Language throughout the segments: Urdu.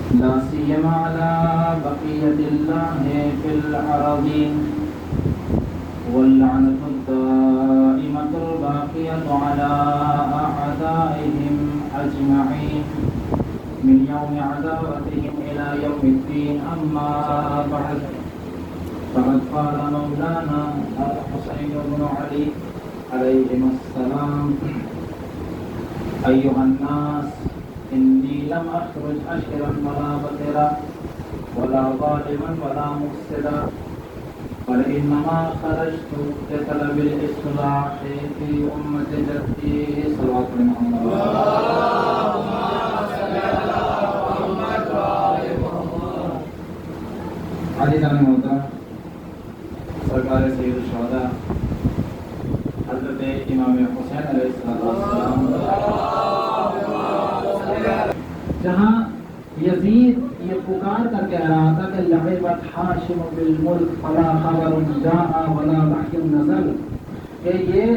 لا سيما على بقية الله في الأراضين واللعنة الدائمة الباقية على أعدائهم أجمعين من يوم عداوتهم إلى يوم الدين. أما بعد فقد قال مولانا الحسين بن علي عليهما السلام: أيها الناس إني لم أخرج أشرا ولا بطرا ولا ظالما ولا مفسدا، بل إنما خرجت لطلب الإصلاح في أمة جدي صلوات محمد. عزیزان محترم، سرکار سید الشہداء حضرت امام حسین علیہ السلام جہاں یزید یہ پکار کر کے آ رہا تھا کہ لعبت ہاشم بالملک فلا خبر جاء ولا وحی نزل، کہ یہ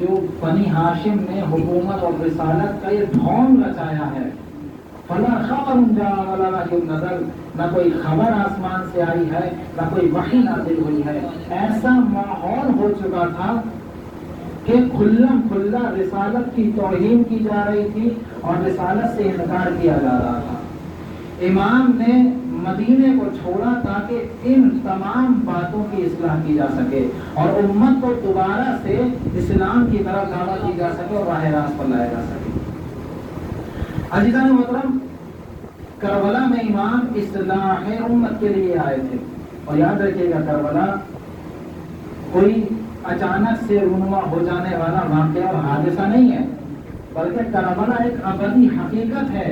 جو بنی ہاشم نے حکومت اور رسالت کا یہ ڈھونگ رچایا ہے، فلا خبر جاء ولا وحی نزل، نہ کوئی خبر آسمان سے آئی ہے نہ کوئی وحی نازل ہوئی ہے. ایسا ماحول ہو چکا تھا کہ کھلم کھلا رسالت کی توہین کی جا رہی تھی اور رسالت سے انکار کیا جا رہا تھا. امام نے مدینے کو چھوڑا تاکہ ان تمام باتوں کی اصلاح کی جا سکے اور امت کو دوبارہ سے اسلام کی طرف دعوت دی جا سکے اور راہ راست پر لایا جا سکے. عزیزان محترم، کربلا میں امام اصلاح امت کے لیے آئے تھے. اور یاد رکھیے گا، کربلا کوئی اچانک سے رونما ہو جانے والا واقعہ اور حادثہ نہیں ہے، بلکہ کربلا ایک ابدی حقیقت ہے.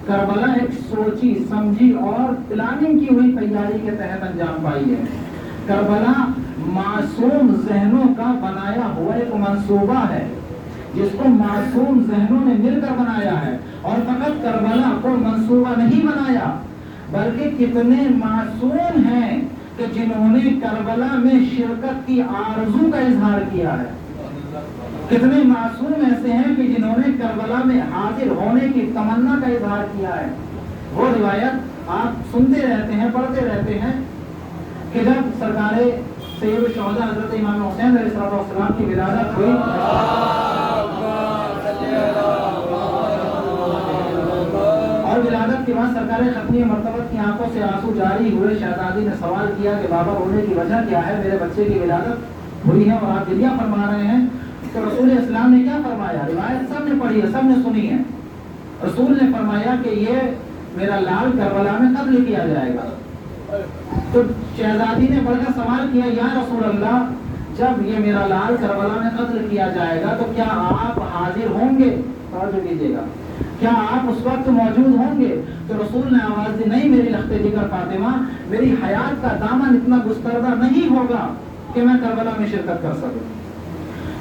کربلا ایک سوچی سمجھی اور پلاننگ کی ہوئی تیاری کے تحت انجام پائی ہے. کربلا معصوم ذہنوں کا بنایا ہوا ایک منصوبہ ہے جس کو معصوم ذہنوں نے مل کر بنایا ہے. اور فقط کربلا کو منصوبہ نہیں بنایا، بلکہ کتنے معصوم ہیں کہ جنہوں نے کربلا میں شرکت کی آرزو کا اظہار کیا ہے. کتنے معصوم ایسے ہیں کہ جنہوں نے کربلا میں حاضر ہونے کی تمنا کا اظہار کیا ہے. وہ روایت آپ سنتے رہتے ہیں، پڑھتے رہتے ہیں کہ جب سرکار سید الشہداء حضرت امام حسین علیہ السلام کی ولادت ہوئی اور ولادت کے بعد سرکار ختمی مرتبت کی آنکھوں سے آنسو جاری ہوئے، شہزادی نے سوال کیا کہ بابا رونے کی وجہ کیا ہے؟ میرے بچے کی ولادت ہوئی ہے اور آپ دلیہ فرما رہے ہیں. تو رسول اسلام نے کیا فرمایا؟ روایت سب نے پڑھی ہے، سب نے سنی ہے. رسول نے فرمایا کہ یہ میرا لال کربلا میں قتل کیا جائے گا. تو شہزادی نے بڑھ کر سوال کیا: یا رسول اللہ، جب یہ میرا لال کربلا میں قتل کیا جائے گا تو کیا آپ حاضر ہوں گے؟ توجہ کیجیے گا، کیا آپ اس وقت موجود ہوں گے؟ تو رسول نے آواز دی: نہیں میری لخت جگر فاطمہ، میری حیات کا دامن اتنا گستردہ نہیں ہوگا کہ میں کربلا میں شرکت کر سکوں.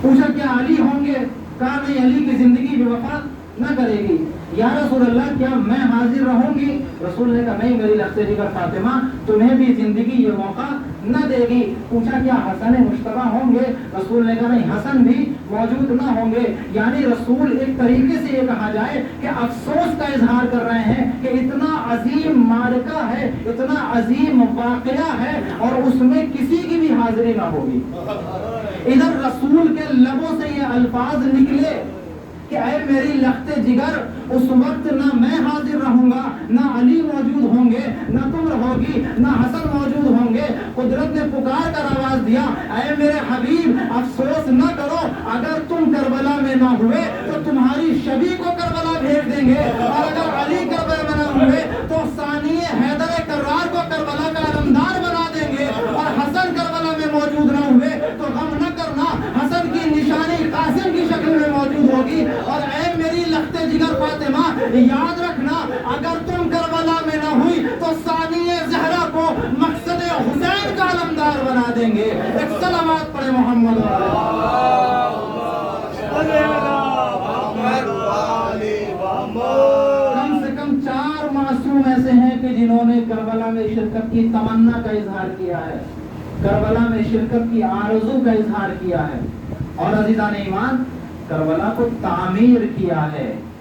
پوچھا کیا علی ہوں گے؟ کہا نہیں، علی کی زندگی بے وفا نہ کرے گی. یا رسول اللہ، کیا میں حاضر رہوں گی؟ رسول نے کہا نہیں میری لخت جگر فاطمہ، تمہیں بھی زندگی یہ موقع نہ دے گی. پوچھا کیا حسن مشتبہ ہوں گے؟ رسول نے کہا نہیں، حسن بھی موجود نہ ہوں گے. یعنی رسول ایک طریقے سے یہ کہا جائے کہ افسوس کا اظہار کر رہے ہیں کہ اتنا عظیم معرکہ ہے، اتنا عظیم واقعہ ہے اور اس میں کسی کی بھی حاضری نہ ہوگی. ادھر رسول کے لبوں سے یہ الفاظ نکلے کہ اے میری لخت جگر، اس وقت نہ میں حاضر رہوں گا، نہ علی موجود ہوں گے، نہ تم رہوگی، نہ حسن موجود ہوں گے. قدرت نے پکار کر آواز دیا: اے میرے حبیب، افسوس نہ کرو، اگر تم کربلا میں نہ ہوئے تو تمہاری شبی کو کربلا بھیج دیں گے، اور اگر علی کربلا میں نہ ہوئے تو ثانی حیدر کرار کو کربلا کا علمدار بنا دیں گے. اور حسن کربلا میں موجود نہ ہوئے تو غم نہ کرنا، حسن کی نشانی قاسم کی شکل میں موجود ہوگی. اور اے میری لخت جگر فاطمہ، یاد رکھنا، اگر تم کربلا میں نہ ہوئی تو ثانی زہرا کو مقصد حسین کا علمدار بنا دیں گے. ایک صلوات پڑھے محمد. کم سے کم 4 معصوم ایسے ہیں کہ جنہوں نے کربلا میں شرکت کی تمنا کا اظہار کیا ہے، کربلا میں شرکت کی آرزو کا اظہار کیا ہے. اور عزیزان ایمان، کربلا کو تعمیر کیا ہے.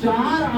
4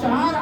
4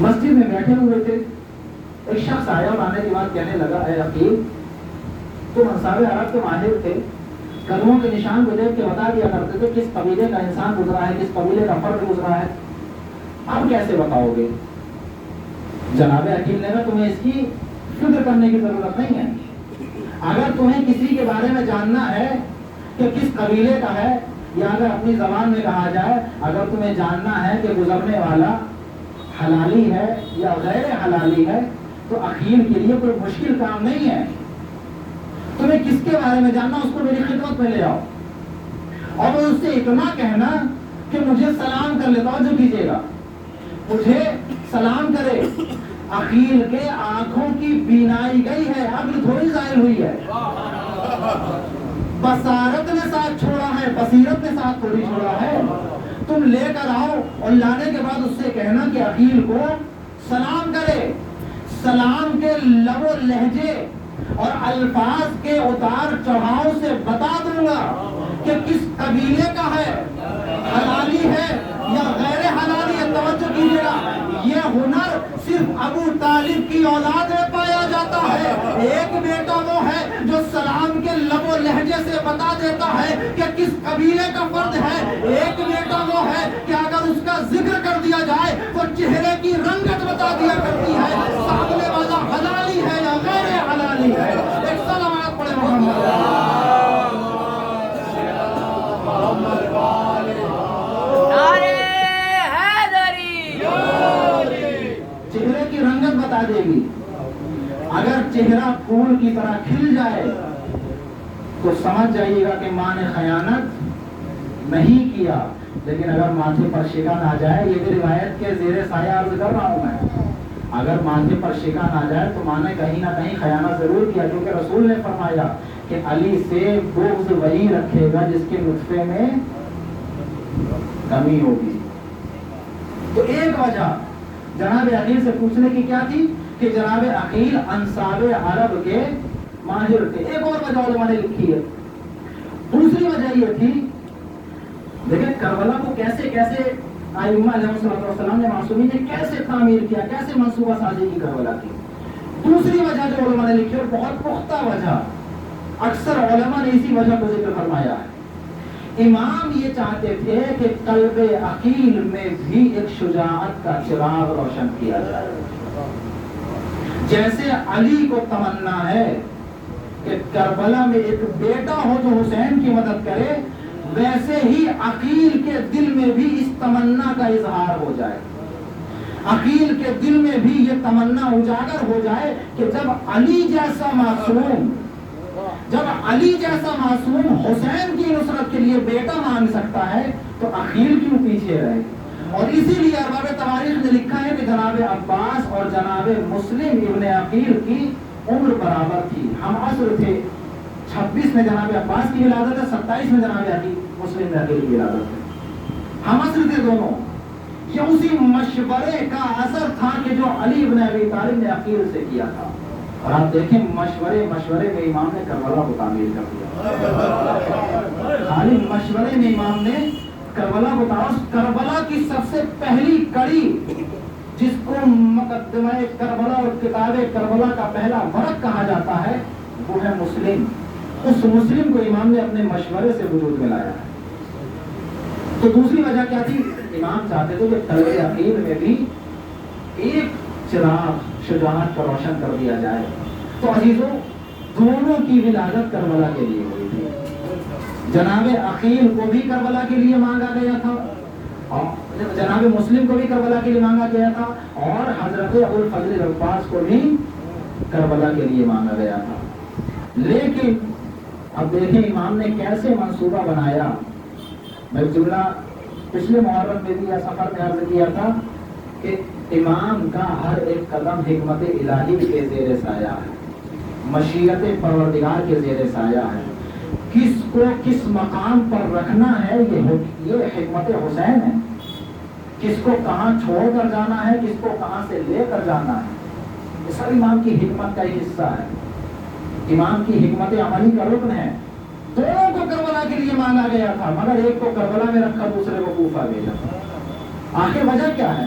مسجد میں بیٹھے ہوئے تھے، ایک شخص آیا اور آنے کے بعد کہنے لگا اے عقیل، تم انصار عرب کے ماہر تھے، قدموں کے نشان کو دیکھ کے بتا دیا کرتے تھے کس قبیلے کا انسان گزرا ہے، کس قبیلے کا فرد گزرا ہے، اب کیسے بتاؤ گے؟ جناب عقیل نے کہا تمہیں اس کی فکر کرنے کی ضرورت نہیں ہے، اگر تمہیں کسی کے بارے میں جاننا ہے کہ کس قبیلے کا ہے، یا اگر اپنی زبان میں کہا جائے اگر تمہیں جاننا ہے کہ گزرنے والا حلالی ہے یا غیر حلالی ہے، تو عقیل کے لیے کوئی مشکل کام نہیں ہے، تمہیں کس کے بارے میں جاننا اس کو میری خدمت میں لے آؤ اور اس سے اتنا کہنا کہ مجھے سلام کر لیتا ہوں، جو کیجیے گا مجھے سلام کرے۔ عقیل کے آنکھوں کی بینائی گئی ہے، عقل تھوڑی ظاہر ہوئی ہے، بصارت نے ساتھ چھوڑا ہے، بصیرت نے ساتھ تھوڑی چھوڑا ہے۔ تم لے کر آؤ اور لانے کے بعد اس سے کہنا کہ عقیل کو سلام کرے، سلام کے لب و لہجے اور الفاظ کے اتار چڑھاؤ سے بتا دوں گا کہ کس قبیلے کا ہے، حلالی ہے یا غیر حلالی ہے۔ توجہ کیجیے گا، یہ ہنر صرف ابو طالب کی اولاد میں پایا جاتا ہے۔ ایک بیٹا وہ ہے جو سلام کے لب و لہجے سے بتا دیتا ہے کہ کس قبیلے کا فرد ہے، ایک بیٹا وہ ہے کہ اگر اس کا ذکر کر دیا جائے تو چہرے کی رنگت بتا دیا کرتی ہے، سامنے والا حلالی ہے یا غیر حلالی ہے۔ ایک سلامات پڑھے محمد۔ چہرے کی رنگت بتا دے گی، اگر چہرہ پھول کی طرح کھل جائے تو سمجھ جائیے گا کہ ماں نے خیانت نہیں کیا، لیکن اگر ماتھے پر شکن آ جائے، یہ بھی روایت کے زیر سایہ عرض کر رہا ہوں میں، اگر ماتھے پر شکن آ جائے تو ماں نے کہیں نہ کہیں خیانت ضرور کیا، کیونکہ رسول نے فرمایا کہ علی سے بغض وہی رکھے گا جس کے نطفے میں کمی ہوگی۔ تو ایک وجہ جناب عقیل سے پوچھنے کی کیا تھی کہ جناب عقیل انصاب عرب کے ماہر تھے۔ ایک اور وجہ علماء نے لکھی ہے، دوسری وجہ یہ تھی، دیکھیں کربلا کو کیسے کیسے ائمہ علیہ السلام نے، معصومین نے کیسے تعمیر کیا، کیسے منصوبہ سازی کی کربلا کی۔ دوسری وجہ جو علماء نے لکھی اور بہت پختہ وجہ، اکثر علماء نے اسی وجہ کو ذکر فرمایا ہے، امام یہ چاہتے تھے کہ قلب عقیل میں بھی ایک شجاعت کا چراغ روشن کیا جائے۔ جیسے علی کو تمنا ہے کہ کربلا میں ایک بیٹا ہو جو حسین کی مدد کرے، ویسے ہی عقیل کے دل میں بھی اس تمنا کا اظہار ہو جائے، عقیل کے دل میں بھی یہ تمنا اجاگر ہو جائے کہ جب علی جیسا معصوم حسین کی نصرت کے لیے بیٹا مانگ سکتا ہے تو عقیل کیوں پیچھے رہے۔ اور اسی لیے ارباب تواریخ نے لکھا ہے کہ جناب عباس اور جناب مسلم ابن عقیل کی عمر برابر تھی، ہم عصر تھے، 26 میں جناب عباس کی ولادت ہے، 27 میں جناب مسلم ابن عقیل کی ولادت ہے، ہم عصر تھے دونوں۔ یہ اسی مشورے کا اثر تھا کہ جو علی ابن ابی طالب نے عقیل سے کیا تھا، اور آپ دیکھیں مشورے میں امام نے کربلا کو تعمیر کر دیا، خالی مشورے میں امام نے کربلا کو تعمیر۔ کربلا کی سب سے پہلی کڑی جس کو مقدمہ کربلا اور کتاب کربلا کا پہلا ورق کہا جاتا ہے وہ ہے مسلم، اس مسلم کو امام نے اپنے مشورے سے وجود میں لایا ہے۔ تو دوسری وجہ کیا تھی؟ امام چاہتے تھے کہ قلب عقیل میں بھی ایک چراغ شجاعت کو روشن کر دیا جائے۔ تو عزیزوں، دونوں کی ولادت کربلا کے لیے ہوئی تھی، جناب عقیل کو بھی کربلا کے لیے مانگا گیا تھا، اور جناب مسلم کو بھی کربلا کے لیے مانگا گیا تھا، اور حضرت ابو الفضل عباس کو بھی کربلا کے لیے مانگا گیا تھا۔ لیکن اب دیکھیں امام نے کیسے منصوبہ بنایا۔ میں جملہ پچھلے محرم میں بھی یا سفر میں عرض کیا تھا کہ امام کا ہر ایک قدم حکمت الہی کے زیر سایہ ہے، مشیت پروردگار کے زیر سایہ ہے، کس کو کس مقام پر رکھنا ہے یہ حکمت حسین ہے، کس کو کہاں چھوڑ کر جانا ہے، کس کو کہاں سے لے کر جانا ہے، یہ سب امام کی حکمت کا ایک حصہ ہے، امام کی حکمت عملی کا رکن ہے۔ دونوں کو کربلا کے لیے مانگا گیا تھا، مگر ایک کو کربلا میں رکھا، دوسرے کو کوفہ بھیجا۔ آخر وجہ کیا ہے؟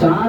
4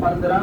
15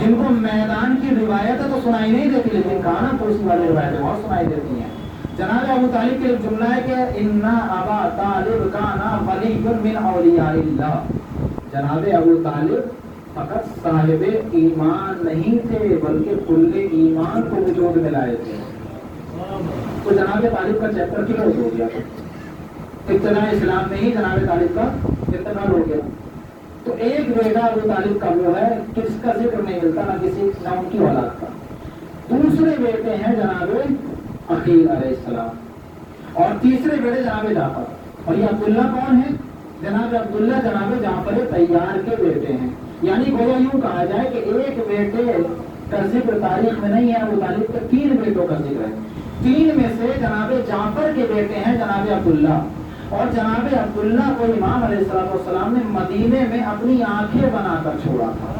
جن کو میدان کی روایتیں تو سنائی نہیں دیتی، لیکن کانا پوسی والی روایتیں بہت سنائی دیتی ہیں۔ جناب ابو طالب کے ایک جملہ ہے کہ اِنَّا أَبَا طالب كَانَ وَلِيٌّ مِّنْ أَوْلِيَاءِ اللَّهِ، جناب ابو طالب فقط صاحب ایمان نہیں تھے بلکہ کل ایمان کو وجود میں لائے تھے۔ تو جناب طالب کا چیپٹر کلوز ہو گیا، ابتداء اسلام میں ہی جناب طالب کا انتقال ہو گیا۔ تو ایک بیٹا ابو طالب کا وہ ہے جس کا ذکر نہیں ملتا نہ ان کی اولاد کا۔ دوسرے بیٹے ہیں جناب عقیل علیہ السلام، اور تیسرے بیٹے جناب جعفر۔ اور یہ عبداللہ کون ہے؟ جناب عبداللہ جناب جعفر طیار کے بیٹے ہیں۔ یعنی گویا یوں کہا جائے کہ ایک بیٹے کا ذکر تاریخ میں نہیں ہے، ابو طالب کے 3 بیٹوں کا ذکر ہے۔ 3 میں سے جناب جعفر کے بیٹے ہیں جناب عبداللہ، اور جناب عبداللہ کو امام علیہ السلام نے مدینے میں اپنی آنکھیں بنا کر چھوڑا تھا۔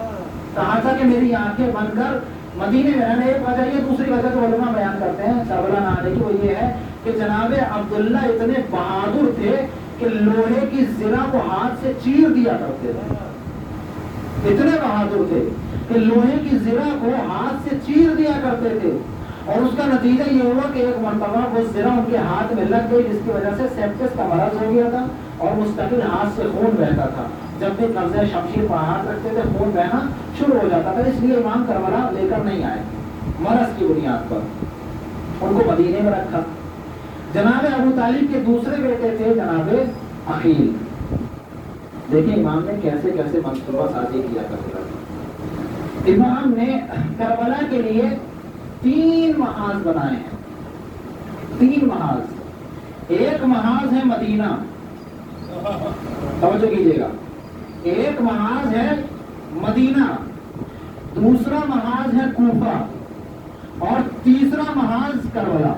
کہا تھا کہ میری آنکھیں بن کر مدینے میں رہنے۔ ایک وجہ یہ، دوسری وجہ تو علماء بیان کرتے ہیں کربلا نہ آنے کی، وہ یہ ہے کہ جناب عبداللہ اتنے بہادر تھے کہ لوہے کی زرہ کو ہاتھ سے چیر دیا کرتے تھے۔ اتنے بہادر تھے کہ لوہے کی زرہ کو ہاتھ سے چیر دیا کرتے تھے، اور اس کا نتیجہ یہ ہوا کہ ایک مرتبہ وہ زرہ ان کے ہاتھ میں لگ گئی، جس کی وجہ سے سیپٹس کا مرض ہو گیا تھا اور مستقل ہاتھ سے خون بہتا تھا۔ جب بھی قبضہ شمشیر پر ہاتھ رکھتے تھے خون بہنا شروع ہو جاتا تھا، اس لیے امام کربلا لے کر نہیں آئے مرض کی بنیاد پر، ان کو مدینے میں رکھا۔ جناب ابو طالب کے دوسرے بیٹے تھے جناب عقیل۔ دیکھیں امام نے کیسے کیسے منصوبہ سازی کیا کرتا تھا۔ امام نے کربلا کے لیے 3 محاذ بنائے ہیں، 3 محاذ۔ ایک محاذ ہے مدینہ، توجہ کیجیے گا، ایک محاذ ہے مدینہ، دوسرا محاذ ہے کوفہ، اور تیسرا محاذ کربلا۔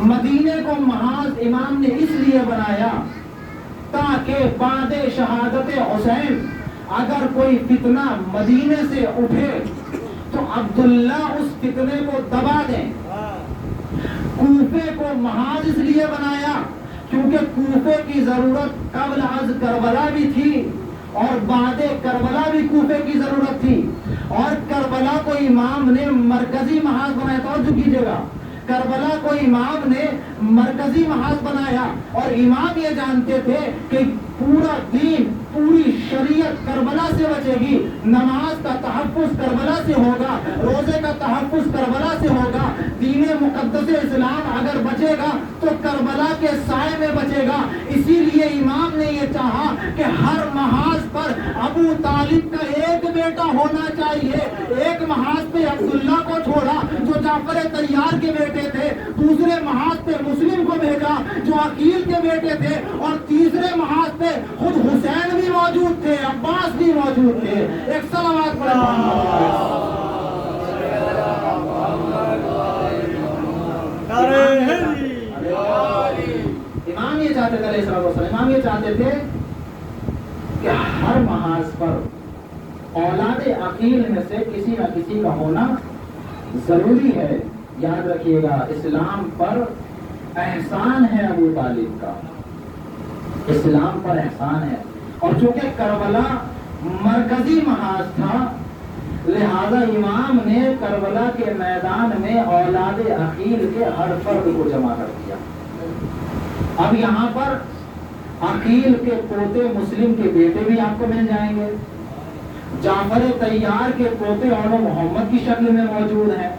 مدینے کو محاذ امام نے اس لیے بنایا تاکہ بعد شہادت حسین اگر کوئی فتنہ مدینے سے اٹھے تو عبداللہ اس فتنے کو دبا دیں۔ کوفے کو محاذ اس لیے بنایا کیونکہ کوفے کی ضرورت قبل از کربلا بھی تھی اور بعد کربلا بھی کوفے کی ضرورت تھی، اور کربلا کو امام نے مرکزی محاذ بنایا۔ توجہ کیجیے گا، کربلا کو امام نے مرکزی محاذ بنایا، اور امام یہ جانتے تھے کہ پورا دین، پوری شریعت کربلا سے بچے گی، نماز کا تحفظ کربلا سے ہوگا، روزے کا تحفظ کربلا سے ہوگا، دین مقدس اسلام اگر بچے گا تو کربلا کے سائے میں بچے گا۔ اسی لیے امام نے یہ چاہا کہ ہر محاذ پر ابو طالب کا ایک بیٹا ہونا چاہیے۔ ایک محاذ پہ عبداللہ کو چھوڑا جو جعفر طیار کے بیٹے تھے، دوسرے محاذ پہ مسلم کو بھیجا جو عقیل کے بیٹے تھے، اور تیسرے محاذ پہ خود حسین بھی موجود تھے، عباس بھی موجود تھے۔ ایک صلوات پڑھیں امام یہ چاہتے تھے علیہ السلام، امام یہ چاہتے تھے کہ ہر محاذ پر اولاد عقیل میں سے کسی نہ کسی کا ہونا ضروری ہے۔ یاد رکھیے گا، اسلام پر احسان ہے ابو طالب کا، اسلام پر احسان ہے، اور چونکہ کربلا مرکزی محاذ تھا لہذا امام نے کربلا کے میدان میں اولاد عقیل کے ہر فرد کو جمع کر دیا۔ اب یہاں پر عقیل کے پوتے مسلم کے بیٹے بھی آپ کو مل جائیں گے، جعفر طیار کے پوتے اور محمد کی شکل میں موجود ہیں،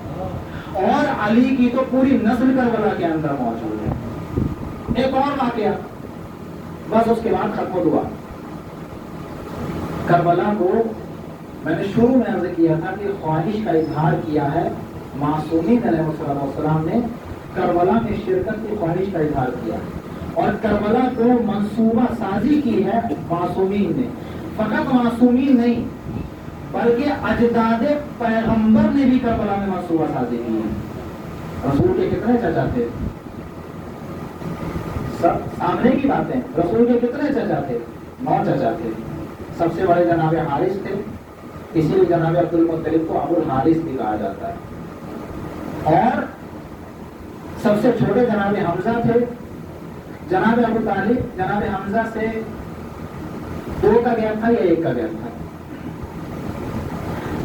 اور علی کی تو پوری نسل کربلا کے اندر موجود ہے۔ ایک اور واقعہ، بس اس کے بعد ختم ہوا۔ کربلا کو میں نے شروع میں عرض کیا تھا کہ خواہش کا اظہار کیا ہے، معصومین علیہ السلام نے کربلا میں شرکت کی خواہش کا اظہار کیا، اور کربلا کو منصوبہ سازی کی ہے معصومین نے۔ فقط معصومین نہیں بلکہ اجداد پیغمبر نے بھی کربلا میں منصوبہ سازی کی ہے۔ رسول کے کتنے چچا تھے؟ سامنے کی باتیں، رسول کے کتنے چچا تھے؟ 9 چچا تھے۔ سب سے بڑے جناب حارث تھے، اسی لیے جناب عبد المطلب کو ابو الحارث بھی کہا جاتا ہے، اور سب سے چھوٹے جناب حمزہ تھے۔ جناب ابو طالب جناب حمزہ سے 2 کا گیپ تھا یا 1 کا گیپ تھا؟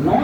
9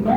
9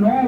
9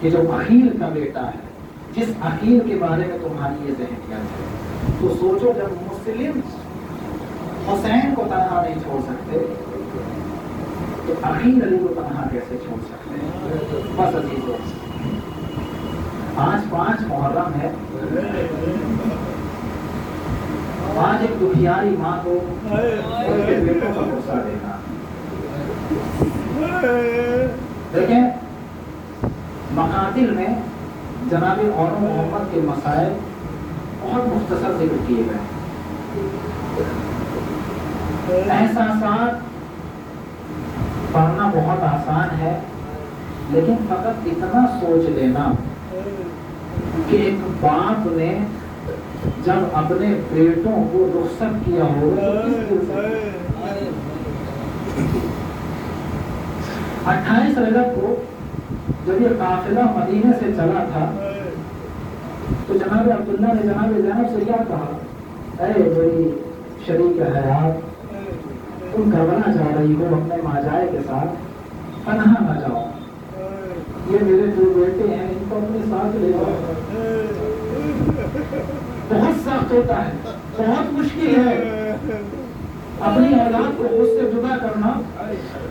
کہ جو عقیل کا بیٹا ہے، جس عقیل کے بارے میں تمہاری یہ ذہنیت ہے، تو سوچو جب مسلم حسین کو تنہا نہیں چھوڑ سکتے تو عقیل علی کو تنہا کیسے چھوڑ سکتے ہیں؟ بس عزیزو، آج 5 محرم ہے، آج ایک دکھیاری ماں کو ان کے بیٹوں کا غصہ دینا۔ دیکھیں مقاتل میں جناب اور محمد کے مسائل بہت مختصر ذکر کیے گئے، احساسات پڑھنا بہت آسان ہے، لیکن فقط اتنا سوچ لینا کہ ایک باپ نے جب اپنے بیٹوں کو رخصت کیا ہوگا تو کس دل سے؟ 28 رجب کو جب یہ قافلہ مدینے سے چلا تھا تو جناب عبداللہ نے جناب زینب سے کیا کہا؟ اے میری شریک حیات، تم کربلا جا رہی ہو اپنے ماجائے کے ساتھ، تنہا نہ جاؤ، یہ میرے 2 بیٹے ہیں، ان کو اپنے ساتھ لے جاؤ۔ بہت سخت ہوتا ہے، بہت مشکل ہے اپنی اولاد کو اس سے جدا کرنا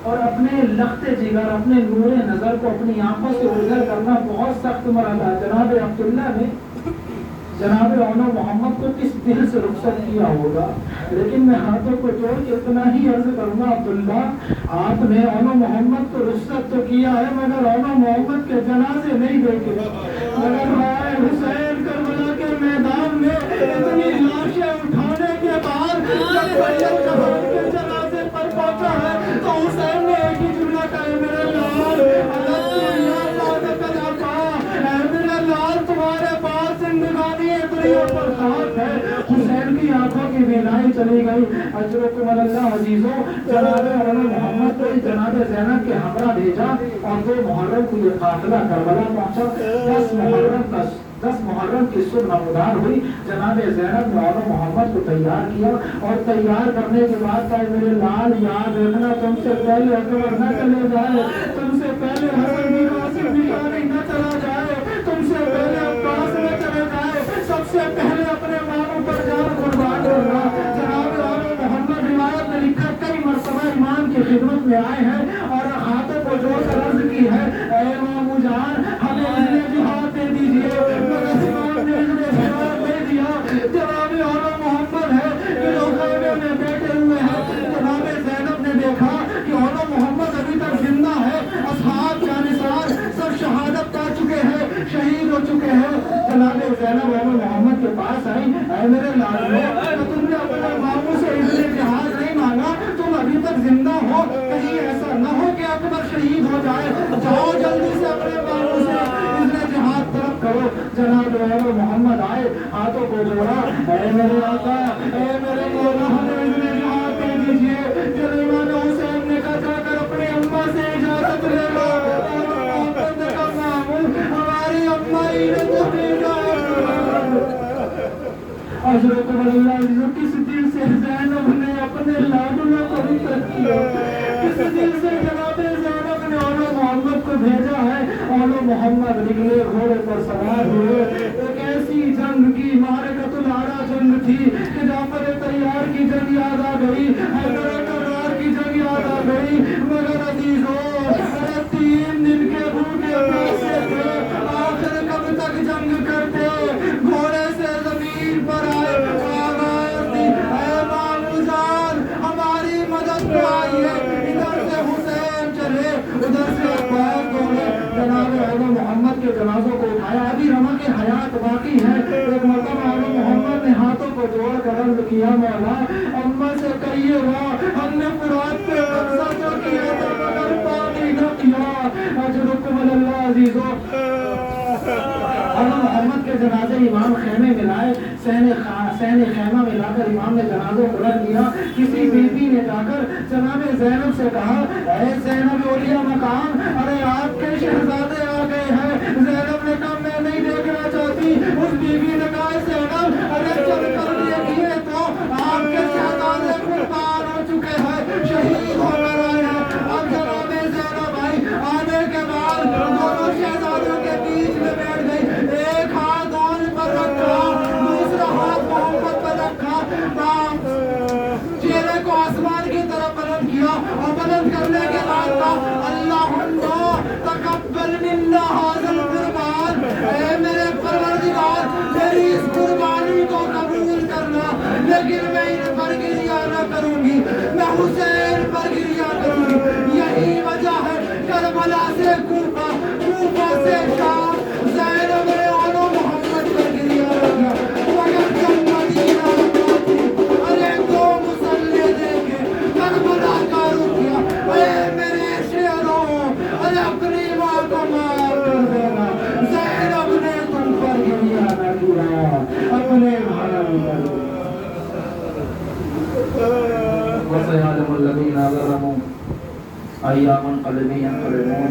اور اپنے لخت جگر، اپنے نور نظر کو اپنی آنکھوں سے اوجھل کرنا بہت سخت مرحلہ۔ جناب عبداللہ نے جناب اونو محمد کو کس دل سے رخصت کیا ہوگا، لیکن میں ہاتھوں کو جوڑ کے اتنا ہی عرض کروں گا، عبداللہ آپ نے اونو محمد کو رخصت تو کیا ہے مگر اونو محمد کے جنازے نہیں دیکھے، مگر رائے حسین کربلا کے میدان میں اتنی لاشیں اٹھانے کے بعد جب جہان کے جنازے پر پہنچا ہے تو حسین نے ایک ہی جملہ کہا، میرے لال لال تمہارے پاس زندگانی اتنیوں پر خاک ہے۔ حسین کی آنکھوں کی بینائی چلی گئی۔ اجرکم اللہ عزیزوں، جناب محمد کو جناب زینب کے ہمراہ بھیجا اور 2 محرم کو یہ قافلہ کربلا پہنچا۔ 10 محرم کی صبح نمودار ہوئی، جناب زینب نے اور محمد کو تیار کیا اور تیار کرنے کے بعد کہا، میرے لال یاد رکھنا تم سے پہلے اکبر نہ چلے جائے، تم سے پہلے حسن بھی قاسم بھی نہ چلا جائے، تم سے پہلے عباس نہ چلے جائے، سب سے پہلے اپنے ماموں پر جان قربان کرنا۔ جناب اور محمد روایت میں لکھا کئی مرتبہ امام کی خدمت میں آئے ہیں اور ہاتھوں کو جوڑ کر عرض کی ہے، اے مامو جان ہمیں اذن جہاد دے دیجیے، مگر امام نے اذن جہاد دے دیا۔ جناب اور محمد ہے کہ جو خیمے میں بیٹھے ہوئے ہیں، جناب زینب نے دیکھا کہ اور محمد ابھی تک زندہ ہے، اصحاب جانثار سب شہادت پا چکے ہیں، شہید ہو چکے ہیں۔ جناب زینب اور محمد کے پاس آئی، اے میرے لالو، تم نے اپنے ماموں سے اذن جہاد نہیں مانگا، تم ابھی تک زندہ ہو، کہیں ایسا نہ ہو کہ اکبر شہید ہو جائے، جاؤ جلدی سے اپنے ماموں سے اذن جہاد طلب کرو۔ جناب اور محمد آئے، ہاتھوں کو جوڑا، اے میرے آقا، اے میرے مولا، ہمیں اذن جہاد دے دیجیے۔ جب امام حسین نے کہا جا کر اپنی اماں سے اجازت لے لو، اور محمد نے کہا ماموں ہماری اماں ہی نے تو بھیجا ہے۔ حضرت اللہ کس دل سے زینب نے اپنے لاڈلوں کو رخصت کیا، کس دل سے جناب زینب نے اور محمد کو بھیجا ہے۔ اور محمد نکلے، گھوڑے پر سوار ہوئے، ایک ایسی جنگ کی معرکۃ العرا جنگ تھی کہ جعفر طیار کی جنگ یاد آ گئی، حیدر کرار کی جنگ یاد آ گئی، مگر عزیزوں 3 دن کے بھوکے پیاسے تھے، آخر کب تک جنگ کرتے، گھوڑے سے زمین پر آئے، آواز دی، اے مامو جان ہماری مدد کو آئیے، ادھر سے حسین چلے، ادھر سے عباس دوڑے۔ جناب اور محمد کے جنازوں کو اٹھایا، ابھی رمق حیات باقی ہے۔ ایک مرتبہ اور محمد نے ہاتھوں کو جوڑ کر عرض کیا، مولا اماں سے کہیے گا ہم نے فرات پہ قبضہ تو کیا تھا مگر پانی نہ کیا۔ اجرکم اللہ عزیزوں، اور محمد کے جنازے امام خیمے میں لائے، صحن خیمہ میں لا کر امام نے جنازوں کو رکھ دیا۔ کسی بیوی نے جا کر جناب زینب سے کہا، اے زینب اولیاء مقام، ارے آپ کے شہزادے آ گئے ہیں۔ زینب نے کہا میں نہیں دیکھنا چاہتی۔ اس بیوی نے کہا زینب ارے چل کر دیکھیے تو آپ کے شہزادے قربان ہو چکے ہیں، شہید ہو کر آئے ہیں۔ اب جناب زینب آئی، آنے کے بعد دونوں شہزادوں کے وسيعلم الذين ظلموا أي منقلب ينقلبون